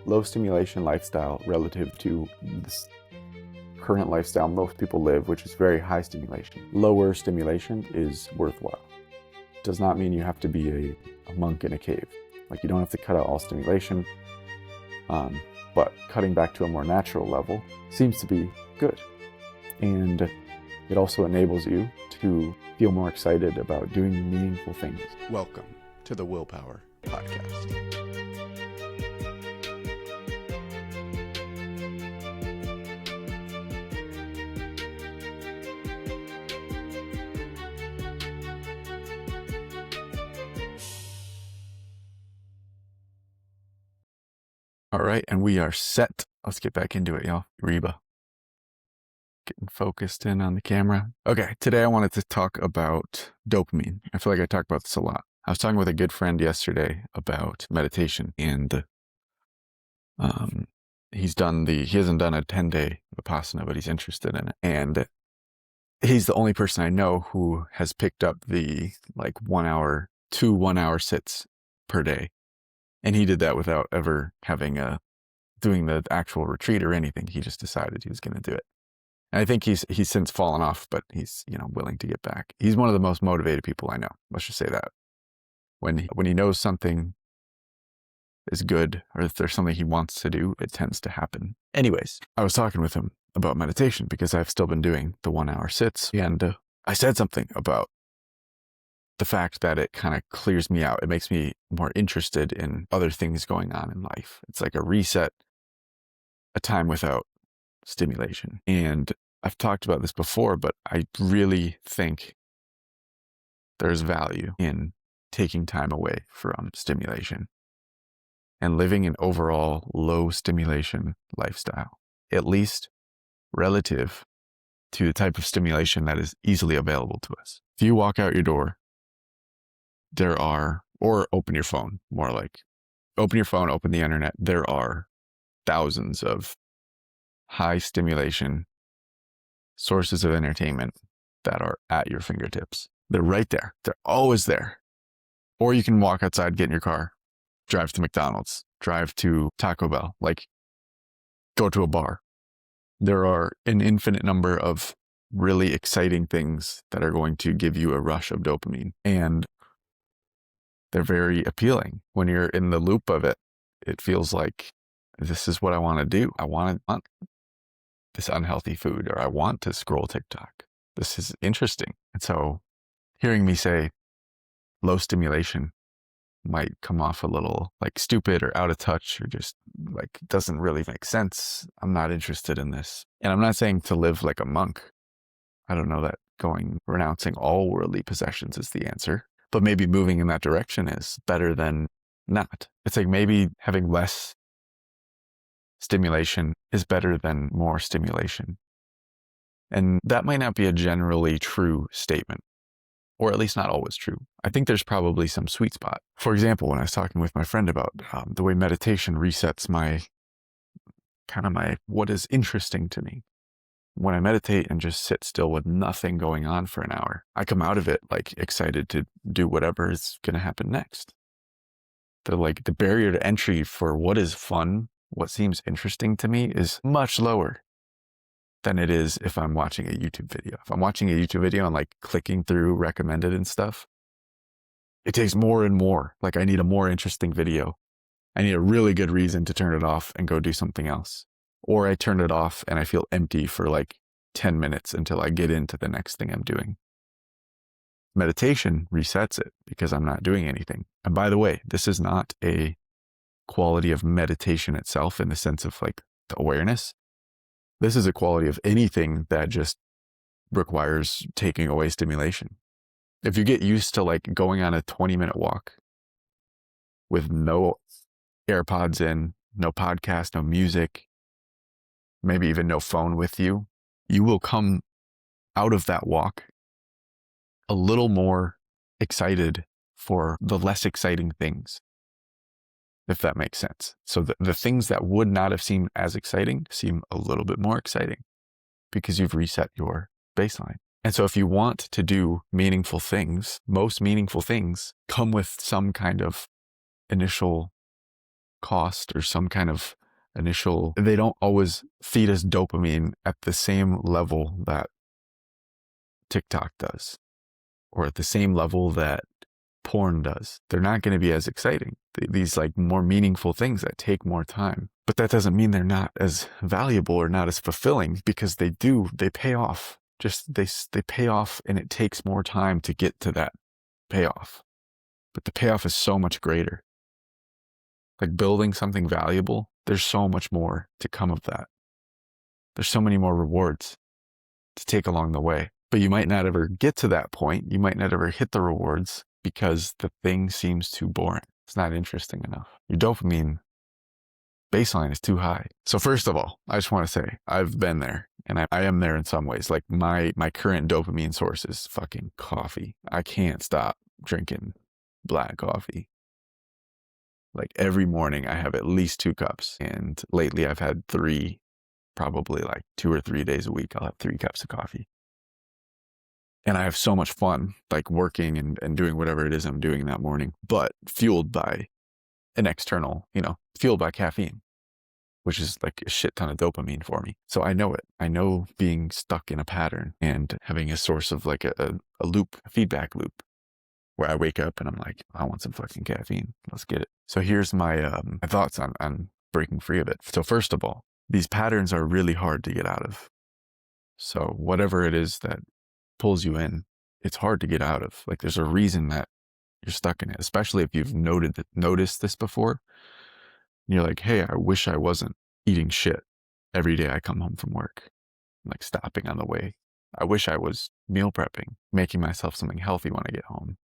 low stimulation lifestyle relative to this current lifestyle most people live, which is very high stimulation. Lower stimulation is worthwhile. Does not mean you have to be a monk in a cave. Like, you don't have to cut out all stimulation, but cutting back to a more natural level seems to be good. And it also enables you to feel more excited about doing meaningful things. Welcome to the Willpower Podcast. All right, and we are set. Let's get back into it, y'all. Reba. Getting focused in on the camera. Okay, today I wanted to talk about dopamine. I feel like I talk about this a lot. I was talking with a good friend yesterday about meditation, and he hasn't done a 10-day Vipassana, but he's interested in it. And he's the only person I know who has picked up the 1 hour, 2 1-hour sits per day. And he did that without ever doing the actual retreat or anything. He just decided he was going to do it. And I think he's since fallen off, but he's, willing to get back. He's one of the most motivated people I know. Let's just say that. When he knows something is good, or if there's something he wants to do, it tends to happen. Anyways, I was talking with him about meditation because I've still been doing the 1-hour sits. And I said something about the fact that it kind of clears me out. It makes me more interested in other things going on in life. It's like a reset, a time without stimulation. And I've talked about this before, but I really think there's value in taking time away from stimulation and living an overall low stimulation lifestyle, at least relative to the type of stimulation that is easily available to us. If you walk out your door, or open your phone, open your phone, open the internet, there are thousands of high stimulation sources of entertainment that are at your fingertips. They're right there. They're always there. Or you can walk outside, get in your car, drive to McDonald's, drive to Taco Bell, go to a bar. There are an infinite number of really exciting things that are going to give you a rush of dopamine. And they're very appealing. When you're in the loop of it, it feels like this is what I want to do. I want this unhealthy food, or I want to scroll TikTok. This is interesting. And so hearing me say low stimulation might come off a little stupid or out of touch, or just doesn't really make sense. I'm not interested in this. And I'm not saying to live like a monk. I don't know that renouncing all worldly possessions is the answer. But maybe moving in that direction is better than not. It's like maybe having less stimulation is better than more stimulation. And that might not be a generally true statement, or at least not always true. I think there's probably some sweet spot. For example, when I was talking with my friend about the way meditation resets my what is interesting to me. When I meditate and just sit still with nothing going on for an hour, I come out of it excited to do whatever is going to happen next. The barrier to entry for what is fun, what seems interesting to me, is much lower than it is if I'm watching a YouTube video. If I'm watching a YouTube video and clicking through recommended and stuff, it takes more and more. I need a more interesting video. I need a really good reason to turn it off and go do something else. Or I turn it off and I feel empty for 10 minutes until I get into the next thing I'm doing. Meditation resets it because I'm not doing anything. And by the way, this is not a quality of meditation itself in the sense of the awareness. This is a quality of anything that just requires taking away stimulation. If you get used to going on a 20-minute walk with no AirPods in, no podcast, no music, maybe even no phone with you, you will come out of that walk a little more excited for the less exciting things, if that makes sense. So the things that would not have seemed as exciting seem a little bit more exciting because you've reset your baseline. And so if you want to do meaningful things, most meaningful things come with some kind of initial cost or some kind of initial, they don't always feed us dopamine at the same level that TikTok does, or at the same level that porn does. They're not going to be as exciting. These like more meaningful things that take more time. But that doesn't mean they're not as valuable or not as fulfilling, because they pay off. Just they pay off, and it takes more time to get to that payoff. But the payoff is so much greater. Like building something valuable, there's so much more to come of that. There's so many more rewards to take along the way. But you might not ever get to that point. You might not ever hit the rewards because the thing seems too boring. It's not interesting enough. Your dopamine baseline is too high. So first of all, I just want to say I've been there, and I am there in some ways. Like my current dopamine source is fucking coffee. I can't stop drinking black coffee. Like every morning I have at least 2 cups, and lately I've had 3, probably like 2 or 3 days a week. I'll have 3 cups of coffee. And I have so much fun, like working and doing whatever it is I'm doing that morning, but fueled by an external, fueled by caffeine, which is like a shit ton of dopamine for me. So I know it. I know being stuck in a pattern and having a source of like a loop, a feedback loop, where I wake up and I'm like, I want some fucking caffeine. Let's get it. So here's my thoughts on breaking free of it. So first of all, these patterns are really hard to get out of. So whatever it is that pulls you in, it's hard to get out of. Like there's a reason that you're stuck in it, especially if you've noticed this before. And you're like, hey, I wish I wasn't eating shit every day I come home from work, like stopping on the way. I wish I was meal prepping, making myself something healthy when I get home,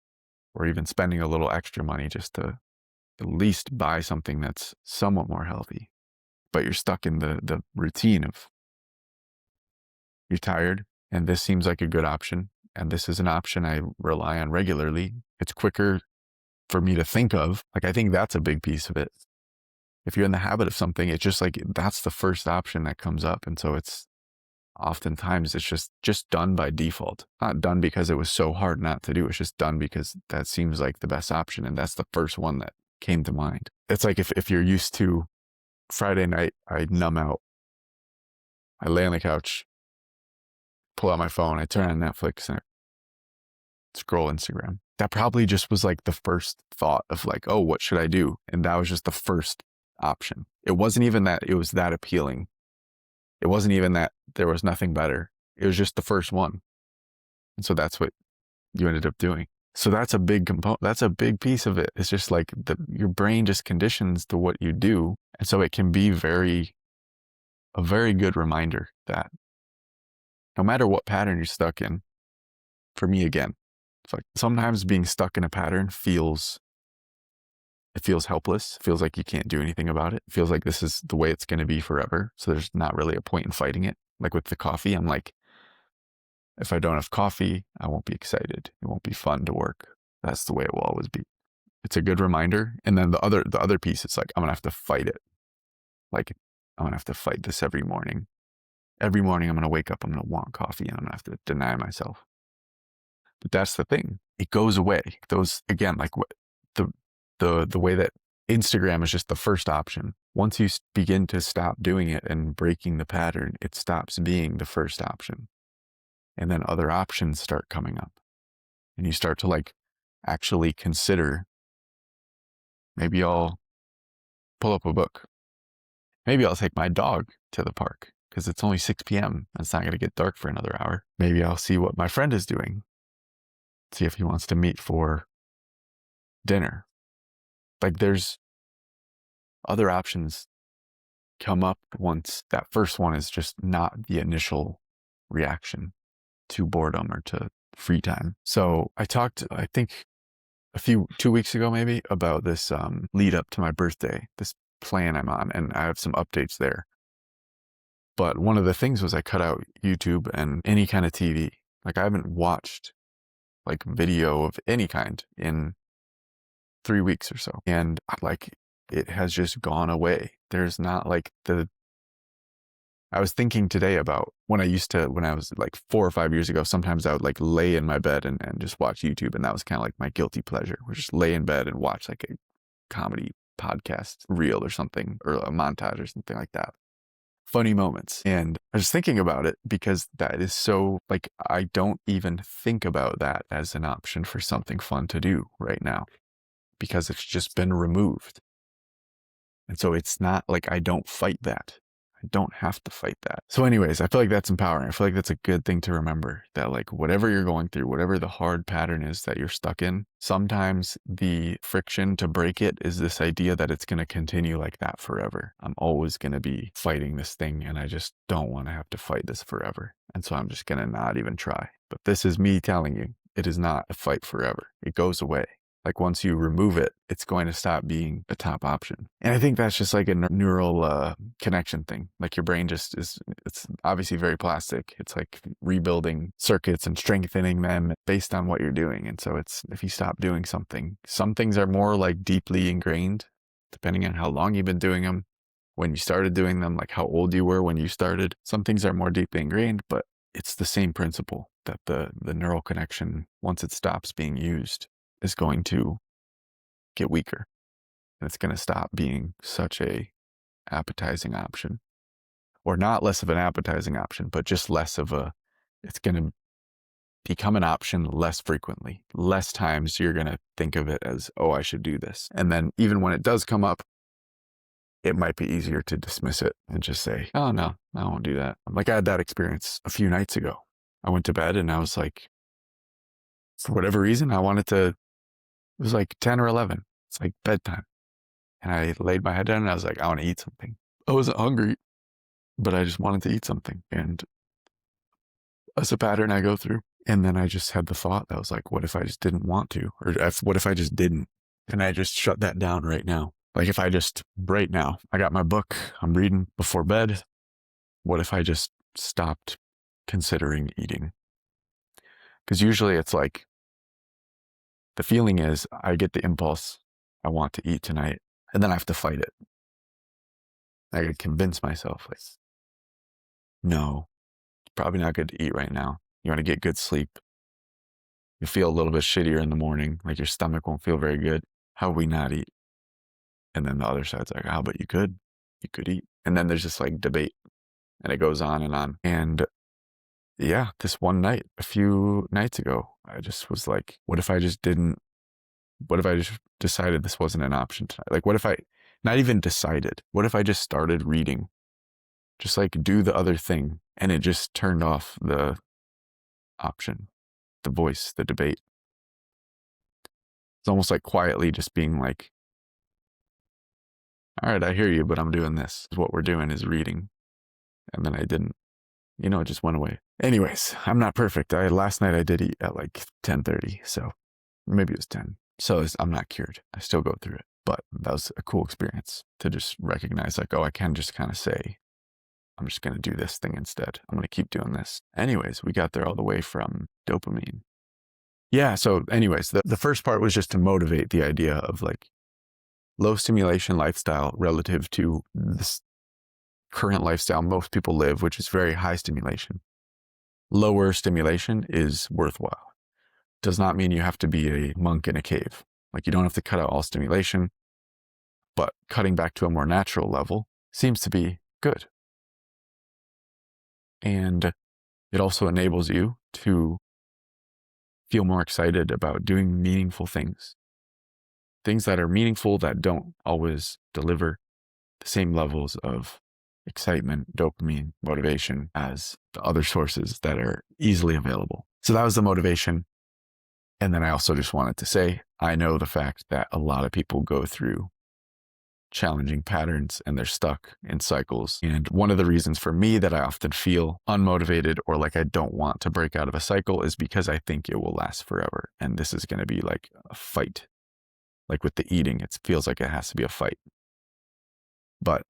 or even spending a little extra money just to at least buy something that's somewhat more healthy. But you're stuck in the routine of, you're tired, and this seems like a good option, and this is an option I rely on regularly. It's quicker for me to think of. Like, I think that's a big piece of it. If you're in the habit of something, it's just like, that's the first option that comes up. And so it's oftentimes it's just done by default, not done because it was so hard not to do. It's just done because that seems like the best option. And that's the first one that came to mind. It's like if you're used to Friday night, I numb out, I lay on the couch, pull out my phone, I turn on Netflix and I scroll Instagram. That probably just was like the first thought of like, oh, what should I do? And that was just the first option. It wasn't even that it was that appealing. It wasn't even that there was nothing better. It was just the first one. And so that's what you ended up doing. So that's a big component. That's a big piece of it. It's just like your brain just conditions to what you do. And so it can be a very good reminder that no matter what pattern you're stuck in, for me, again, it's like sometimes being stuck in a pattern feels helpless. It feels like you can't do anything about it. It feels like this is the way it's going to be forever. So there's not really a point in fighting it. Like with the coffee, I'm like, if I don't have coffee, I won't be excited. It won't be fun to work. That's the way it will always be. It's a good reminder. And then the other piece, it's like, I'm going to have to fight it. Like, I'm going to have to fight this every morning. Every morning I'm going to wake up, I'm going to want coffee, and I'm going to have to deny myself. But that's the thing. It goes away. Those, again, like the way that Instagram is just the first option. Once you begin to stop doing it and breaking the pattern, it stops being the first option. And then other options start coming up. And you start to like actually consider, maybe I'll pull up a book. Maybe I'll take my dog to the park because it's only 6 p.m. It's not going to get dark for another hour. Maybe I'll see what my friend is doing. See if he wants to meet for dinner. Like there's other options come up once that first one is just not the initial reaction to boredom or to free time. So I talked, I think 2 weeks ago maybe, about this lead up to my birthday, this plan I'm on, and I have some updates there. But one of the things was I cut out YouTube and any kind of TV. Like I haven't watched like video of any kind in 3 weeks or so. And like it has just gone away. There's not like I was thinking today about when I was like 4 or 5 years ago, sometimes I would like lay in my bed and just watch YouTube. And that was kind of like my guilty pleasure, or just lay in bed and watch like a comedy podcast reel or something, or a montage or something like that. Funny moments. And I was thinking about it because that is so, like, I don't even think about that as an option for something fun to do right now because it's just been removed. And so it's not like I don't fight that. I don't have to fight that. So anyways, I feel like that's empowering. I feel like that's a good thing to remember, that like whatever you're going through, whatever the hard pattern is that you're stuck in, sometimes the friction to break it is this idea that it's going to continue like that forever. I'm always going to be fighting this thing and I just don't want to have to fight this forever. And so I'm just going to not even try. But this is me telling you, it is not a fight forever. It goes away. Like once you remove it, it's going to stop being a top option. And I think that's just like a neural connection thing. Like your brain just it's obviously very plastic. It's like rebuilding circuits and strengthening them based on what you're doing. And so it's, if you stop doing something, some things are more like deeply ingrained, depending on how long you've been doing them, when you started doing them, like how old you were when you started. Some things are more deeply ingrained, but it's the same principle, that the neural connection, once it stops being used, is going to get weaker, and it's going to stop being such a appetizing option, or not less of an appetizing option, but just less of a, it's going to become an option less frequently. Less times you're going to think of it as, oh, I should do this. And then even when it does come up, it might be easier to dismiss it and just say, oh no, I won't do that. Like I had that experience a few nights ago. I went to bed and I was like, for whatever reason, I wanted to, it was like 10 or 11. It's like bedtime. And I laid my head down and I was like, I want to eat something. I wasn't hungry, but I just wanted to eat something. And that's a pattern I go through. And then I just had the thought that was like, what if I just didn't want to? Or what if I just didn't? And I just shut that down right now. Like if I just, right now, I got my book, I'm reading before bed. What if I just stopped considering eating? Because usually it's like, the feeling is I get the impulse, I want to eat tonight, and then I have to fight it. I could convince myself, like, no, it's probably not good to eat right now. You want to get good sleep. You feel a little bit shittier in the morning, like your stomach won't feel very good. How would we not eat? And then the other side's like, how about you could eat. And then there's just like debate, and it goes on and on. And yeah, this one night, a few nights ago, I just was like, what if I just decided this wasn't an option tonight? Like, what if I, not even decided, what if I just started reading? Just like do the other thing. And it just turned off the option, the voice, the debate. It's almost like quietly just being like, all right, I hear you, but I'm doing this. What we're doing is reading. And then I didn't, it just went away. Anyways, I'm not perfect. Last night I did eat at like 10:30. So maybe it was 10. So I'm not cured. I still go through it. But that was a cool experience to just recognize like, oh, I can just kind of say, I'm just going to do this thing instead. I'm going to keep doing this. Anyways, we got there all the way from dopamine. Yeah. So anyways, the first part was just to motivate the idea of like low stimulation lifestyle relative to this current lifestyle most people live, which is very high stimulation. Lower stimulation is worthwhile. Does not mean you have to be a monk in a cave. Like you don't have to cut out all stimulation, but cutting back to a more natural level seems to be good. And it also enables you to feel more excited about doing meaningful things. Things that are meaningful that don't always deliver the same levels of excitement, dopamine, motivation as the other sources that are easily available. So that was the motivation. And then I also just wanted to say, I know the fact that a lot of people go through challenging patterns and they're stuck in cycles. And one of the reasons for me that I often feel unmotivated or like I don't want to break out of a cycle is because I think it will last forever. And this is going to be like a fight. Like with the eating, it feels like it has to be a fight. But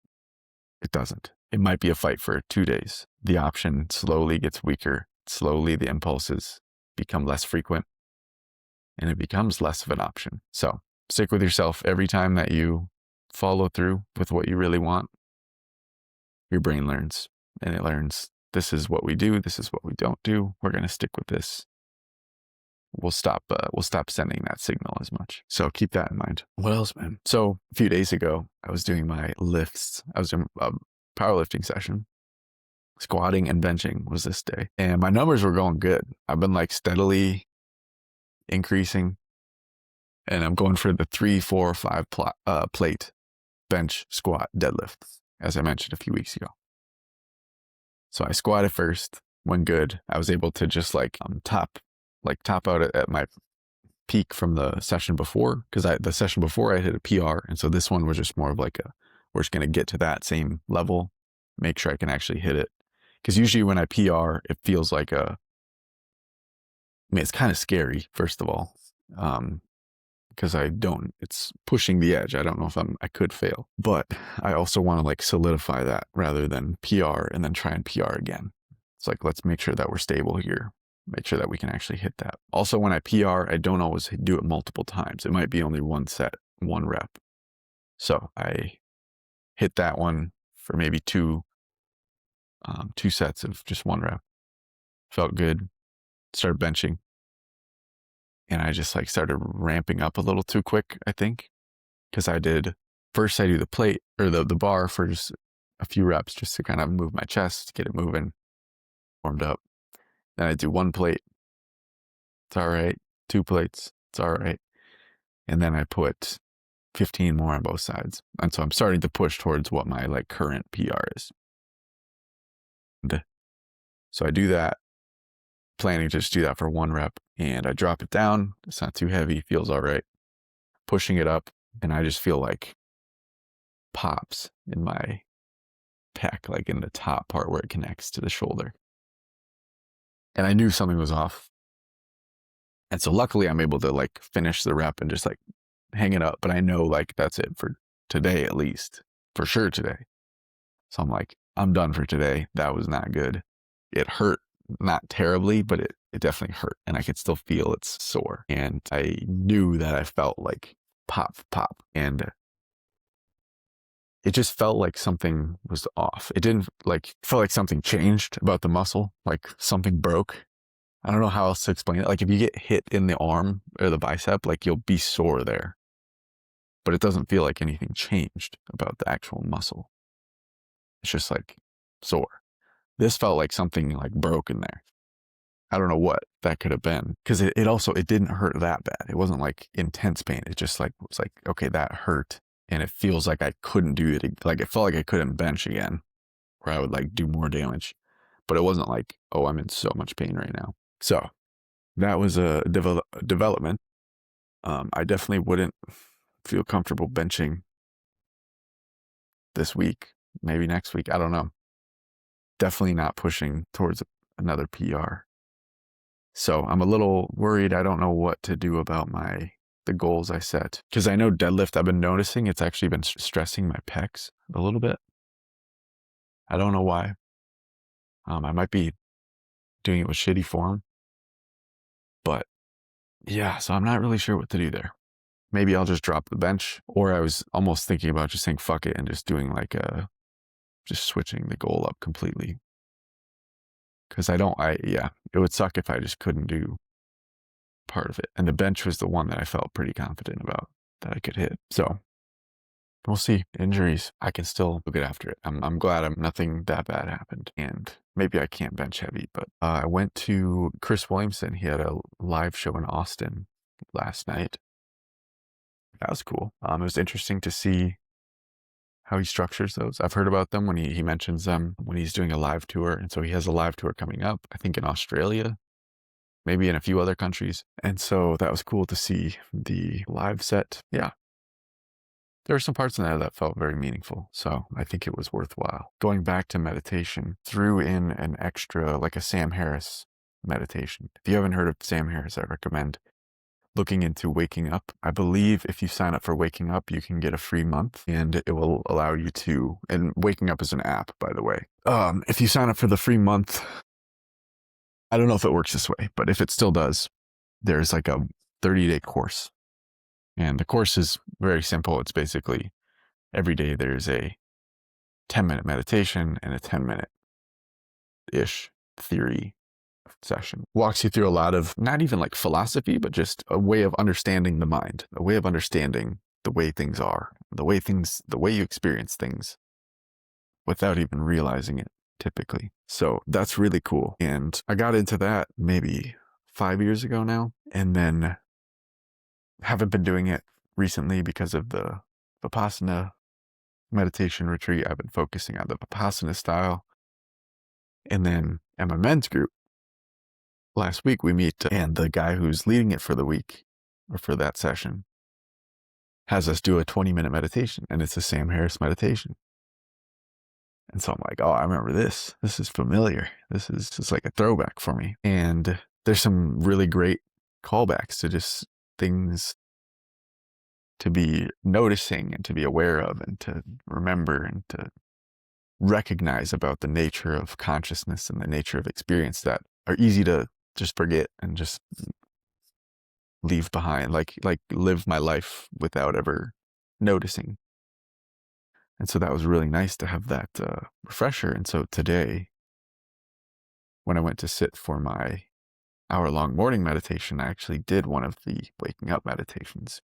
it doesn't. It might be a fight for 2 days. The option slowly gets weaker. Slowly the impulses become less frequent and it becomes less of an option. So stick with yourself every time that you follow through with what you really want. Your brain learns, and it learns this is what we do. This is what we don't do. We're going to stick with this. we'll stop sending that signal as much. So keep that in mind. What else, man? So a few days ago, I was doing my lifts. I was doing a powerlifting session. Squatting and benching was this day, and my numbers were going good. I've been like steadily increasing, and I'm going for the 3, 4, 5 plate bench, squat, deadlift, as I mentioned a few weeks ago. So I squatted first, went good. I was able to just top out at my peak from the session before, because the session before I hit a PR, and so this one was just more of like we're just going to get to that same level, make sure I can actually hit it. Because usually when I PR, it feels like it's kind of scary, first of all, because it's pushing the edge. I don't know if I could fail, but I also want to like solidify that rather than PR and then try and PR again. It's like, let's make sure that we're stable here, make sure that we can actually hit that. Also, when I PR, I don't always do it multiple times. It might be only one set, one rep. So I hit that one for maybe two sets of just one rep. Felt good. Started benching. And I just like started ramping up a little too quick, I think. Because I do the plate or the bar for just a few reps just to kind of move my chest, get it moving, warmed up. Then I do 1 plate. It's all right. 2 plates. It's all right. And then I put 15 more on both sides. And so I'm starting to push towards what my like current PR is. And so I do that, planning to just do that for 1 rep, and I drop it down. It's not too heavy, feels all right. Pushing it up, and I just feel like pops in my pec, like in the top part where it connects to the shoulder. And I knew something was off. And so luckily I'm able to like finish the rep and just like hang it up. But I know like that's it for today, at least for sure today. So I'm like, I'm done for today. That was not good. It hurt, not terribly, but it definitely hurt. And I could still feel it's sore. And I knew that I felt like pop. And it just felt like something was off. It didn't like, felt like something changed about the muscle, like something broke. I don't know how else to explain it. Like if you get hit in the arm or the bicep, like you'll be sore there, but it doesn't feel like anything changed about the actual muscle. It's just like sore. This felt like something like broke in there. I don't know what that could have been, because it didn't hurt that bad. It wasn't like intense pain. It just like was like, okay, that hurt. And it feels like I couldn't do it. Like it felt like I couldn't bench again, where I would like do more damage. But it wasn't like, oh, I'm in so much pain right now. So that was a development. I definitely wouldn't feel comfortable benching this week, maybe next week. I don't know. Definitely not pushing towards another PR. So I'm a little worried. I don't know what to do about the goals I set. Because I know deadlift, I've been noticing it's actually been stressing my pecs a little bit. I don't know why. I might be doing it with shitty form. But yeah, so I'm not really sure what to do there. Maybe I'll just drop the bench, or I was almost thinking about just saying fuck it and just doing like just switching the goal up completely. Because it would suck if I just couldn't do part of it. And the bench was the one that I felt pretty confident about that I could hit. So we'll see. Injuries, I can still get after it. I'm glad nothing that bad happened. And maybe I can't bench heavy, but I went to Chris Williamson. He had a live show in Austin last night. That was cool. It was interesting to see how he structures those. I've heard about them when he mentions them when he's doing a live tour. And so he has a live tour coming up, I think in Australia, maybe in a few other countries. And so that was cool to see the live set. Yeah. There were some parts in there that felt very meaningful. So I think it was worthwhile. Going back to meditation, threw in an extra, like a Sam Harris meditation. If you haven't heard of Sam Harris, I recommend looking into Waking Up. I believe if you sign up for Waking Up, you can get a free month, and it will allow you to, and Waking Up is an app, by the way. If you sign up for the free month, I don't know if it works this way, but if it still does, there's like a 30-day course. And the course is very simple. It's basically every day there's a 10-minute meditation and a 10-minute-ish theory session. Walks you through a lot of not even like philosophy, but just a way of understanding the mind, a way of understanding the way things are, the way you experience things without even realizing it typically. So that's really cool. And I got into that maybe 5 years ago now, and then haven't been doing it recently because of the Vipassana meditation retreat. I've been focusing on the Vipassana style. And then at my men's group, last week we meet, and the guy who's leading it for the week or for that session has us do a 20-minute meditation, and it's the Sam Harris meditation. And so I'm like, oh, I remember this. This is familiar. This is just like a throwback for me. And there's some really great callbacks to just things to be noticing and to be aware of and to remember and to recognize about the nature of consciousness and the nature of experience that are easy to just forget and just leave behind, like live my life without ever noticing. And so that was really nice to have that refresher. And so today, when I went to sit for my hour-long morning meditation, I actually did one of the waking up meditations.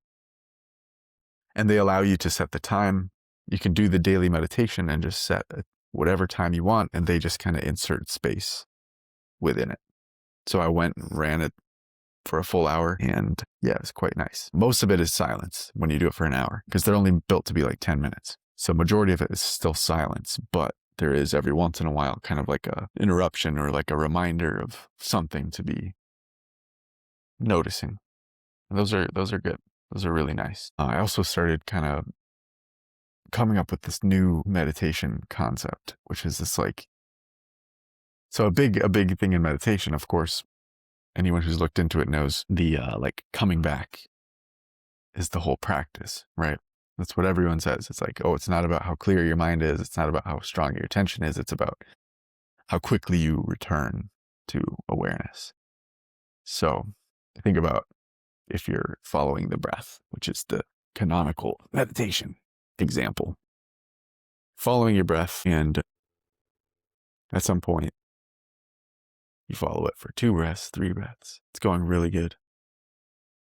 And they allow you to set the time. You can do the daily meditation and just set whatever time you want, and they just kind of insert space within it. So I went and ran it for a full hour, and yeah, it's quite nice. Most of it is silence when you do it for an hour, because they're only built to be like 10 minutes. So majority of it is still silence, but there is every once in a while kind of like a interruption or like a reminder of something to be noticing. And those are good. Those are really nice. I also started kind of coming up with this new meditation concept, which is this like, so a big thing in meditation, of course, anyone who's looked into it knows the like coming back is the whole practice, right? That's what everyone says. It's like, oh, it's not about how clear your mind is. It's not about how strong your attention is. It's about how quickly you return to awareness. So think about if you're following the breath, which is the canonical meditation example. Following your breath, and at some point, you follow it for 2 breaths, 3 breaths. It's going really good.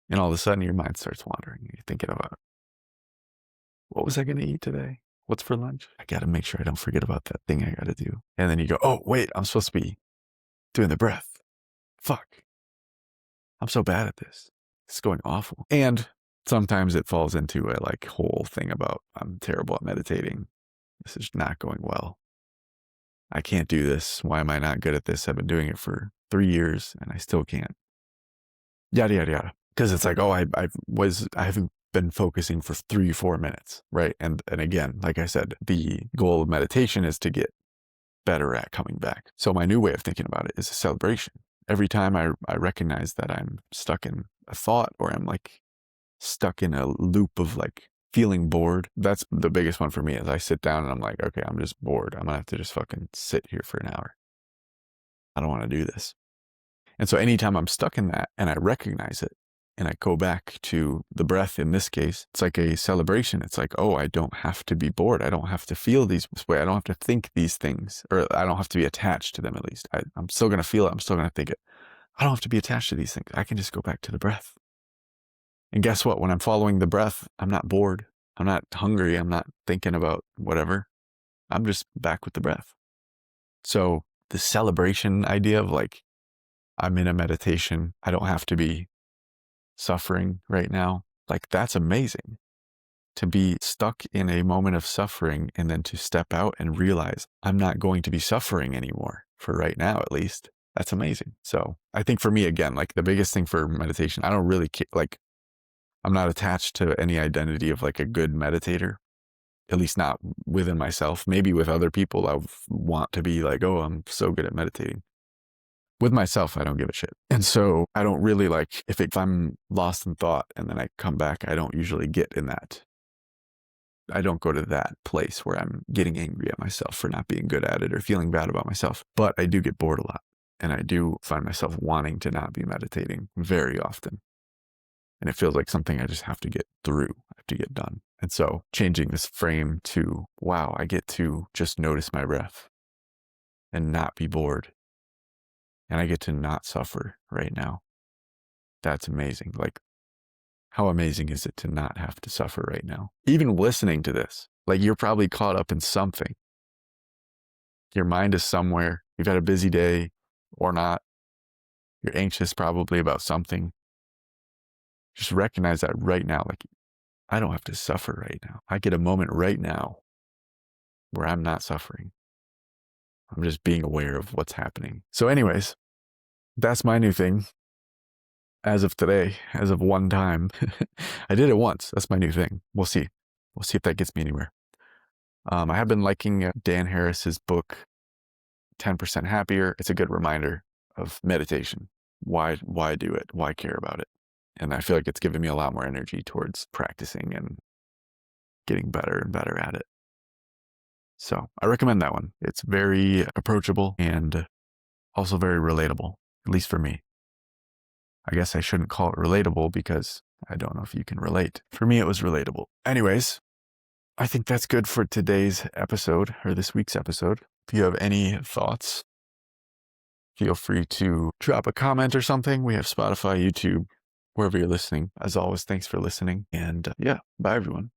And all of a sudden, your mind starts wandering. You're thinking about, what was I going to eat today? What's for lunch? I got to make sure I don't forget about that thing I got to do. And then you go, oh, wait, I'm supposed to be doing the breath. Fuck. I'm so bad at this. It's going awful. And sometimes it falls into a like whole thing about, I'm terrible at meditating. This is not going well. I can't do this. Why am I not good at this? I've been doing it for 3 years and I still can't. Yada, yada, yada. Because it's like, oh, I haven't been focusing for 3-4 minutes, right? And again, like I said, the goal of meditation is to get better at coming back. So my new way of thinking about it is a celebration. Every time I recognize that I'm stuck in a thought or I'm like stuck in a loop of like feeling bored, that's the biggest one for me. Is I sit down and I'm like, okay, I'm just bored. I'm gonna have to just fucking sit here for an hour. I don't want to do this. And so anytime I'm stuck in that and I recognize it and I go back to the breath in this case, it's like a celebration. It's like, oh, I don't have to be bored. I don't have to feel this way. I don't have to think these things, or I don't have to be attached to them at least. I'm still going to feel it. I'm still going to think it. I don't have to be attached to these things. I can just go back to the breath. And guess what? When I'm following the breath, I'm not bored. I'm not hungry. I'm not thinking about whatever. I'm just back with the breath. So the celebration idea of like, I'm in a meditation. I don't have to be suffering right now. Like, that's amazing. To be stuck in a moment of suffering and then to step out and realize I'm not going to be suffering anymore, for right now at least. That's amazing. So I think for me, again, like the biggest thing for meditation, I don't really like, I'm not attached to any identity of like a good meditator, at least not within myself. Maybe with other people, I want to be like, oh, I'm so good at meditating. With myself, I don't give a shit. And so I don't really like, if I'm lost in thought and then I come back, I don't usually get in that. I don't go to that place where I'm getting angry at myself for not being good at it or feeling bad about myself. But I do get bored a lot. And I do find myself wanting to not be meditating very often. And it feels like something I just have to get through, I have to get done. And so changing this frame to, wow, I get to just notice my breath and not be bored and I get to not suffer right now. That's amazing. Like, how amazing is it to not have to suffer right now? Even listening to this, like, you're probably caught up in something. Your mind is somewhere. You've had a busy day or not. You're anxious probably about something. Just recognize that right now. Like, I don't have to suffer right now. I get a moment right now where I'm not suffering. I'm just being aware of what's happening. So anyways, that's my new thing. As of today, as of one time, I did it once. That's my new thing. We'll see. We'll see if that gets me anywhere. I have been liking Dan Harris's book, 10% Happier. It's a good reminder of meditation. Why do it? Why care about it? And I feel like it's given me a lot more energy towards practicing and getting better and better at it. So I recommend that one. It's very approachable and also very relatable, at least for me. I guess I shouldn't call it relatable because I don't know if you can relate. For me, it was relatable. Anyways, I think that's good for today's episode, or this week's episode. If you have any thoughts, feel free to drop a comment or something. We have Spotify, YouTube, wherever you're listening. As always, thanks for listening. And yeah, bye everyone.